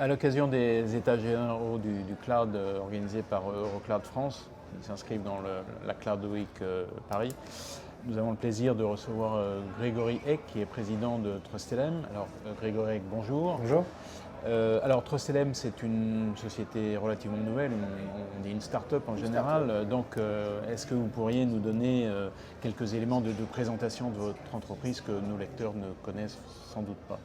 À l'occasion des états généraux du cloud organisés par Eurocloud France, qui s'inscrivent dans la Cloud Week Paris, nous avons le plaisir de recevoir Grégory Eck, qui est président de TrustLM. Alors Grégory Eck, bonjour. Bonjour. Alors TrustLM, c'est une société relativement nouvelle, on dit une start-up en général. Donc est-ce que vous pourriez nous donner quelques éléments de présentation de votre entreprise que nos lecteurs ne connaissent sans doute pas?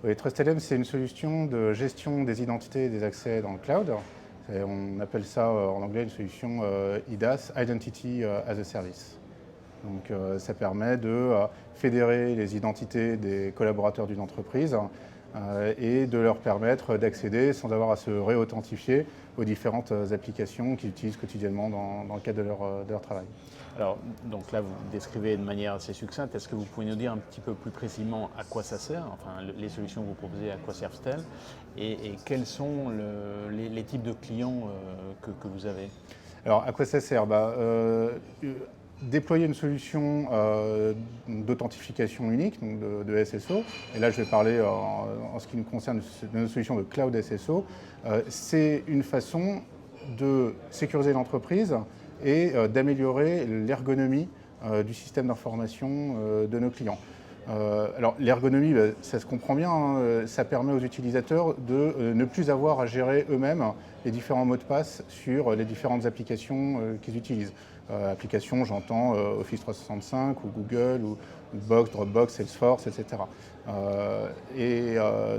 Oui, TrustLM, c'est une solution de gestion des identités et des accès dans le cloud. On appelle ça en anglais une solution IDaaS, Identity as a Service. Donc ça permet de fédérer les identités des collaborateurs d'une entreprise et de leur permettre d'accéder sans avoir à se réauthentifier aux différentes applications qu'ils utilisent quotidiennement dans le cadre de leur travail. Alors, donc là, vous décrivez de manière assez succincte. Est-ce que vous pouvez nous dire un petit peu plus précisément à quoi ça sert? Enfin, les solutions que vous proposez, à quoi servent-elles? Et quels sont les types de clients que vous avez? Alors, à quoi ça sert? Déployer une solution d'authentification unique, donc de SSO, et là je vais parler en ce qui nous concerne de notre solution de Cloud SSO, c'est une façon de sécuriser l'entreprise et d'améliorer l'ergonomie du système d'information de nos clients. Alors l'ergonomie, ça se comprend bien, hein, ça permet aux utilisateurs de ne plus avoir à gérer eux-mêmes les différents mots de passe sur les différentes applications qu'ils utilisent. Applications, j'entends Office 365 ou Google ou Box, Dropbox, Salesforce, etc.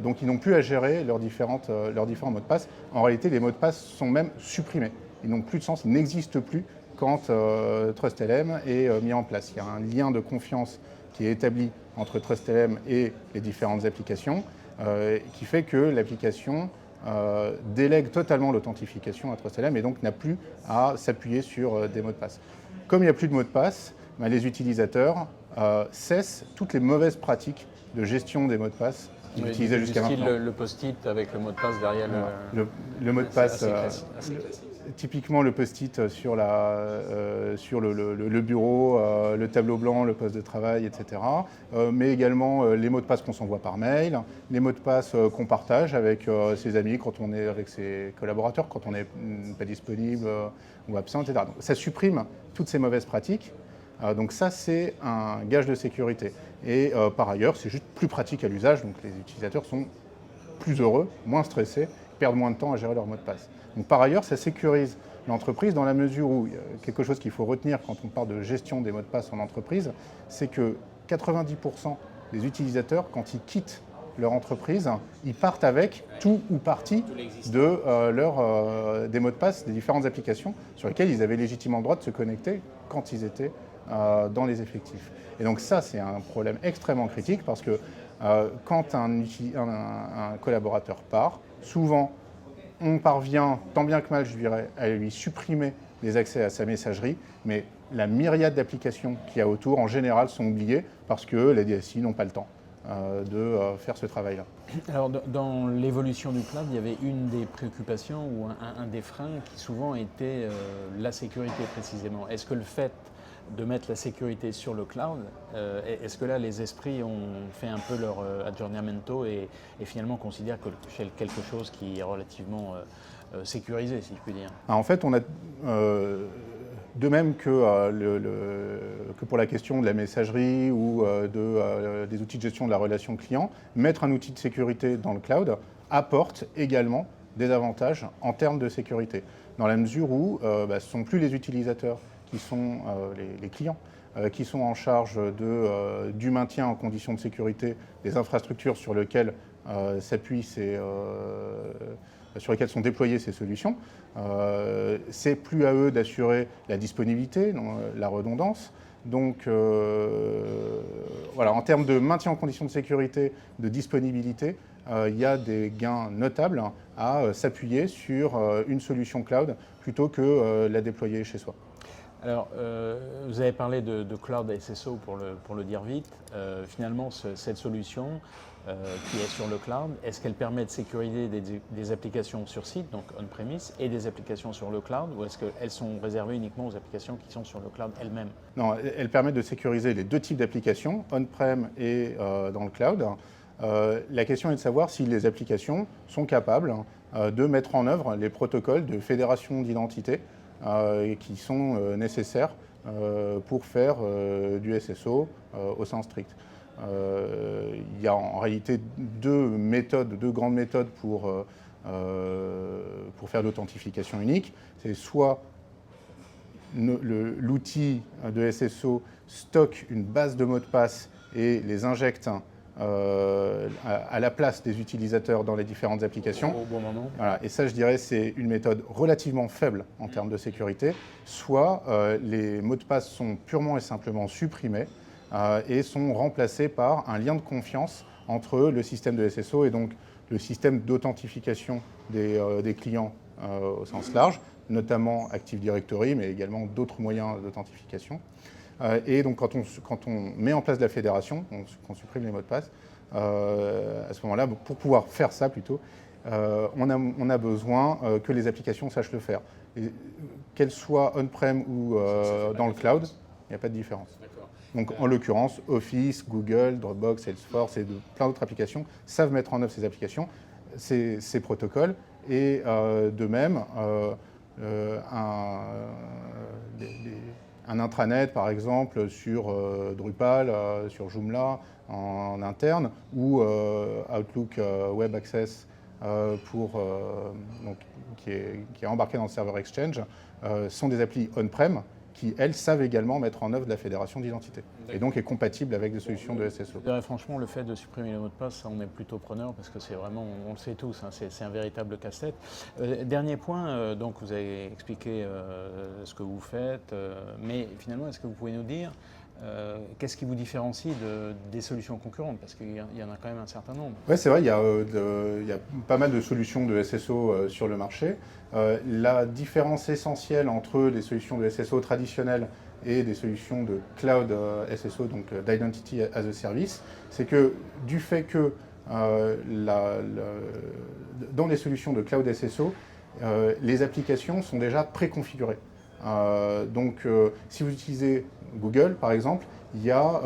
Donc ils n'ont plus à gérer leurs différents mots de passe. En réalité, les mots de passe sont même supprimés. Ils n'ont plus de sens, ils n'existent plus quand TrustLM est mis en place. Il y a un lien de confiance qui est établi entre TrustLM et les différentes applications, qui fait que l'application délègue totalement l'authentification à TrustLM et donc n'a plus à s'appuyer sur des mots de passe. Comme il n'y a plus de mots de passe, les utilisateurs cessent toutes les mauvaises pratiques de gestion des mots de passe qu'ils utilisaient jusqu'à maintenant. Le post-it avec le mot de passe derrière le mot de passe. Assez classique. Typiquement le post-it sur le bureau, le tableau blanc, le poste de travail, etc. Mais également les mots de passe qu'on s'envoie par mail, les mots de passe qu'on partage avec ses amis, quand on est avec ses collaborateurs, quand on n'est pas disponible ou absent, etc. Donc, ça supprime toutes ces mauvaises pratiques. Donc ça, c'est un gage de sécurité. Et par ailleurs, c'est juste plus pratique à l'usage. Donc les utilisateurs sont plus heureux, moins stressés, perdent moins de temps à gérer leur mot de passe. Donc, par ailleurs, ça sécurise l'entreprise dans la mesure où quelque chose qu'il faut retenir quand on parle de gestion des mots de passe en entreprise, c'est que 90% des utilisateurs, quand ils quittent leur entreprise, ils partent avec tout ou partie des mots de passe des différentes applications sur lesquelles ils avaient légitimement le droit de se connecter quand ils étaient dans les effectifs. Et donc ça, c'est un problème extrêmement critique parce que quand un collaborateur part, souvent, on parvient, tant bien que mal, je dirais, à lui supprimer les accès à sa messagerie, mais la myriade d'applications qu'il y a autour, en général, sont oubliées parce que les DSI n'ont pas le temps de faire ce travail-là. Alors, dans l'évolution du cloud, il y avait une des préoccupations ou un des freins qui souvent était la sécurité précisément. Est-ce que le fait de mettre la sécurité sur le cloud, est-ce que là les esprits ont fait un peu leur aggiornamento et finalement considèrent que c'est quelque chose qui est relativement sécurisé, si je puis dire? En fait, on a, de même que pour la question de la messagerie ou des outils de gestion de la relation client, mettre un outil de sécurité dans le cloud apporte également des avantages en termes de sécurité, dans la mesure où ce ne sont plus les utilisateurs qui sont les clients, qui sont en charge du maintien en conditions de sécurité des infrastructures sur lesquelles sur lesquelles sont déployées ces solutions. C'est plus à eux d'assurer la disponibilité, la redondance. Donc voilà, en termes de maintien en conditions de sécurité, de disponibilité, il y a des gains notables à s'appuyer sur une solution cloud plutôt que la déployer chez soi. Alors, vous avez parlé de Cloud SSO pour le dire vite. Finalement, cette solution qui est sur le cloud, est-ce qu'elle permet de sécuriser des applications sur site, donc on-premise, et des applications sur le cloud, ou est-ce qu'elles sont réservées uniquement aux applications qui sont sur le cloud elles-mêmes? Non, elle permet de sécuriser les deux types d'applications, on-prem et dans le cloud. La question est de savoir si les applications sont capables de mettre en œuvre les protocoles de fédération d'identité qui sont nécessaires pour faire du SSO au sens strict. Il y a en réalité deux grandes méthodes pour faire l'authentification unique. C'est soit l'outil de SSO stocke une base de mots de passe et les injecte à la place des utilisateurs dans les différentes applications. Au bon moment. Voilà. Et ça, je dirais, c'est une méthode relativement faible en termes de sécurité. Soit les mots de passe sont purement et simplement supprimés et sont remplacés par un lien de confiance entre le système de SSO et donc le système d'authentification des clients au sens large, notamment Active Directory, mais également d'autres moyens d'authentification. Et donc, quand on met en place la fédération, qu'on supprime les mots de passe, à ce moment-là, pour pouvoir faire ça plutôt, on a besoin que les applications sachent le faire. Qu'elles soient on-prem ou dans le cloud, il n'y a pas de différence. Donc, en l'occurrence, Office, Google, Dropbox, Salesforce et plein d'autres applications savent mettre en œuvre ces applications, ces protocoles. Et de même, un intranet, par exemple, sur Drupal, sur Joomla en interne, ou Outlook Web Access qui est embarqué dans le serveur Exchange, sont des applis on-prem qui, elles, savent également mettre en œuvre de la fédération d'identité et donc est compatible avec des solutions de SSO. Franchement, le fait de supprimer les mots de passe, ça, on est plutôt preneur parce que c'est vraiment, on le sait tous, hein, c'est un véritable casse-tête. Dernier point, donc vous avez expliqué ce que vous faites, mais finalement, est-ce que vous pouvez nous dire qu'est-ce qui vous différencie des solutions concurrentes? Parce qu'il y en a quand même un certain nombre. Oui, c'est vrai, il y a pas mal de solutions de SSO sur le marché. La différence essentielle entre les solutions de SSO traditionnelles et des solutions de cloud SSO, donc d'Identity as a Service, c'est que du fait que dans les solutions de cloud SSO, les applications sont déjà préconfigurées. Donc, si vous utilisez Google, par exemple, il y a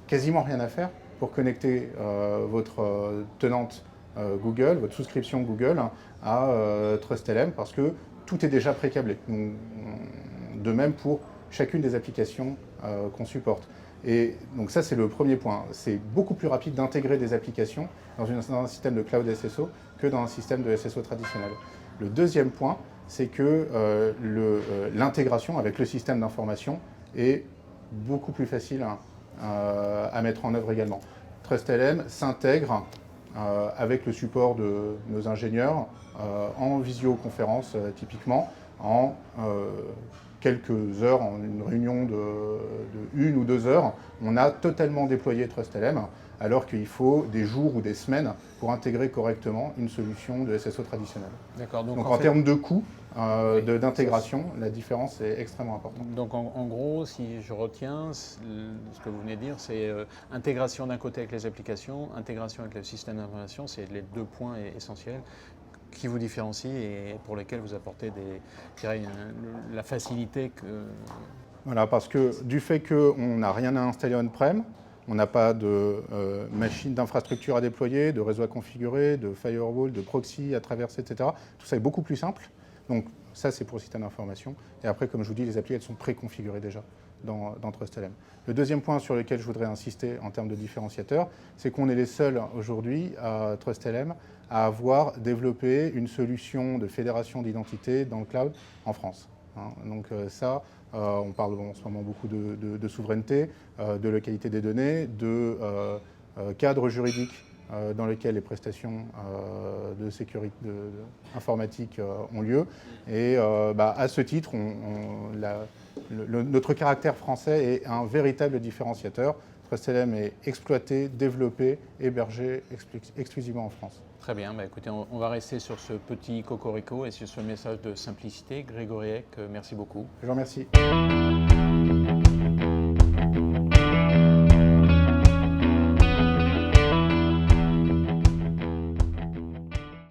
quasiment rien à faire pour connecter votre tenante Google, votre souscription Google à TrustLM parce que tout est déjà pré-câblé. De même pour chacune des applications qu'on supporte. Et donc ça, c'est le premier point. C'est beaucoup plus rapide d'intégrer des applications dans un système de cloud SSO que dans un système de SSO traditionnel. Le deuxième point, c'est que l'intégration avec le système d'information est beaucoup plus facile à mettre en œuvre également. TrustLM s'intègre avec le support de nos ingénieurs en visioconférence typiquement, en quelques heures, en une réunion de 1 ou 2 heures, on a totalement déployé TrustLM, alors qu'il faut des jours ou des semaines pour intégrer correctement une solution de SSO traditionnelle. D'accord. Donc en termes de coût d'intégration, la différence est extrêmement importante. Donc en gros, si je retiens, ce que vous venez de dire, c'est intégration d'un côté avec les applications, intégration avec le système d'information, c'est les deux points essentiels qui vous différencient et pour lesquels vous apportez la facilité que... Voilà, parce que du fait qu'on n'a rien à installer on-prem, on n'a pas de machine d'infrastructure à déployer, de réseau à configurer, de firewall, de proxy à traverser, etc. Tout ça est beaucoup plus simple. Donc ça, c'est pour le système d'information. Et après, comme je vous dis, les applis, elles sont préconfigurées déjà dans TrustLM. Le deuxième point sur lequel je voudrais insister en termes de différenciateur, c'est qu'on est les seuls aujourd'hui à TrustLM à avoir développé une solution de fédération d'identité dans le cloud en France. Donc ça, on parle en ce moment beaucoup de souveraineté, de localité des données, de cadre juridique dans lequel les prestations de sécurité informatique ont lieu. Et à ce titre, notre caractère français est un véritable différenciateur. TrustLM est exploité, développé, hébergé exclusivement en France. Très bien, écoutez, on va rester sur ce petit cocorico et sur ce message de simplicité. Grégory Eck, merci beaucoup. Je vous remercie.